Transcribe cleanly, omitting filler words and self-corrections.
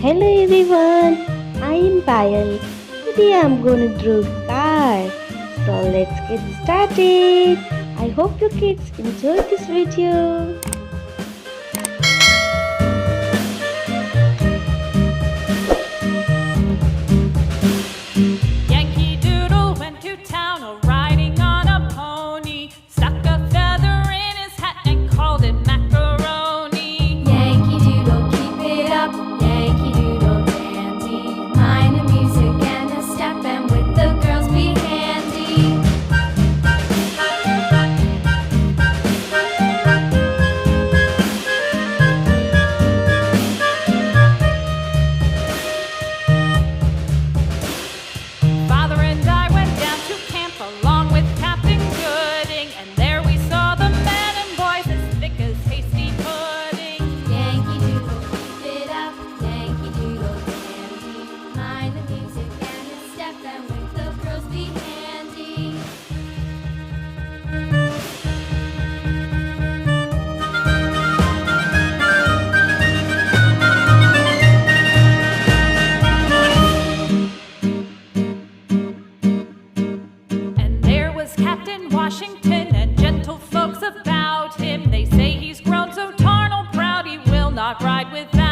Hello everyone, I am Payal. Today I'm gonna draw car. So let's get started. I hope you kids enjoy this video. Yankee Doodle went to town riding on a pony, stuck a feather in his hat and called it macaroni. Yankee Doodle, keep it up, Yankee Doodle dandy. Mind the music and the step, and with the girls be handy. Father and I went down to camp along with Captain Gooding, and there we saw the men and boys as thick as hasty pudding. Yankee Doodle, keep it up, Yankee Doodle dandy. Mind the music and the step, and with the girls be handy. And there was Captain Washington and gentle folks about him. They say he's grown so tarnal proud he will not ride without